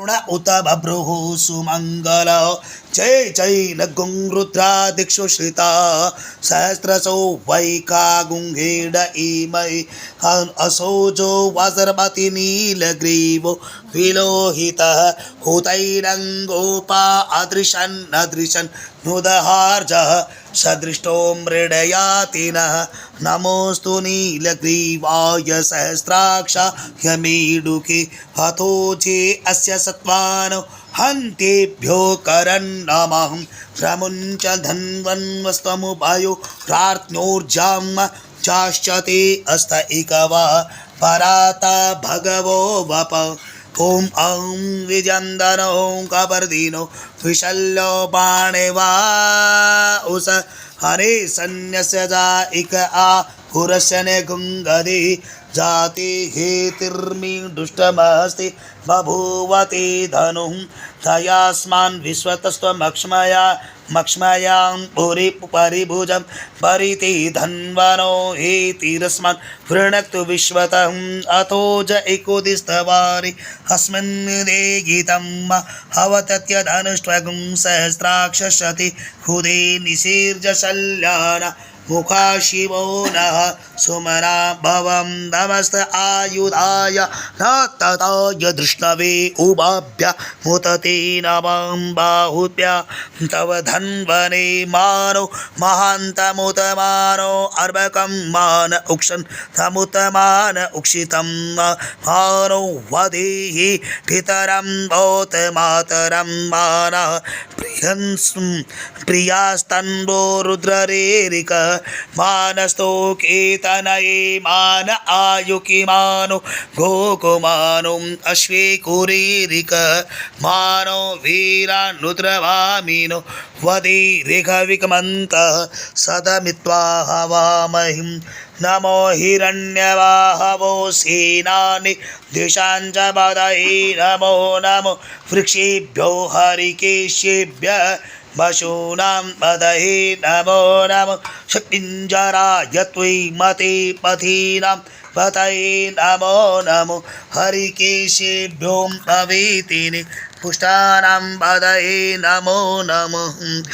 वरुण उत बभ्रुः सुमङ्गल जय जय नगुंरुद्रा दिक्षु श्रिता सहस्रसो वैका गुंगेड इमय असोजो वज्रमति नीलग्रीवो विलोहितः हुतैरङ्गोपा अदृशन् अदृशन् नुदहार्जः सदृष्टो मृडयातिनः नमोस्तु नीलग्रीवाय सहस्राक्षाय मीडुके हतो जे अस्य सत्त्वानो हन्तेभ्यो करन्नमः प्रमुञ्च धन्वन्वस्त्वमुपायो प्रार्थ्नोर्जां चाश्चते अस्त इकवा पराता भगवो वप ॐ विजन्दनो कपर्दिनो विशल्यो बाणेवा उस हरे सन्न्यस्य जा इक आ पुरस्य निगुङ्गदि जाति हेतिर्मि दुष्टमस्ति बभूवति धनुः तयास्मान् विश्वतस्त्वमक्ष्मयां पुरि परिभुजं परिति धन्वनो हेतिरस्मान् वृणक्तु विश्वतम् अतो ज एकोदिस्तवारि अस्मिन् गीतं हवतत्य धनुष्ट्वगुं सहस्राक्षशति हुदे निशीर्ज शल्याना मुखा शिवो नः सुमना भवं नमस्त आयुधाय न तताय धृष्णवे उभाभ्य मुतते नमं बाहुभ्य तव धन्वने मानो महान्तमुतमानो अर्भकं मान उक्षन् तमुतमान उक्षितं मानो वदेहि पितरं भूत मातरं मानः प्रियास्तन्वो रुद्ररेरिक मानस्तो केतनये मान आयुकिमानो गोकुमानो अश्वेकुरीरिक मानो वीरानुद्रवामिनो वदीरिघविकमन्तः सदमित्वा हवामहिं नमो हिरण्यवाहवो सेनानि दिशाञ्च पदये नमो नमो वृक्षेभ्यो हरिकेशेभ्यः पशूनां पदये नमो नमो शक्तिञ्जराय त्वयि मते पथीनां पतये नमो नमो हरिकेशेभ्यो भवेतिनि पुष्टानां पदये नमो नमः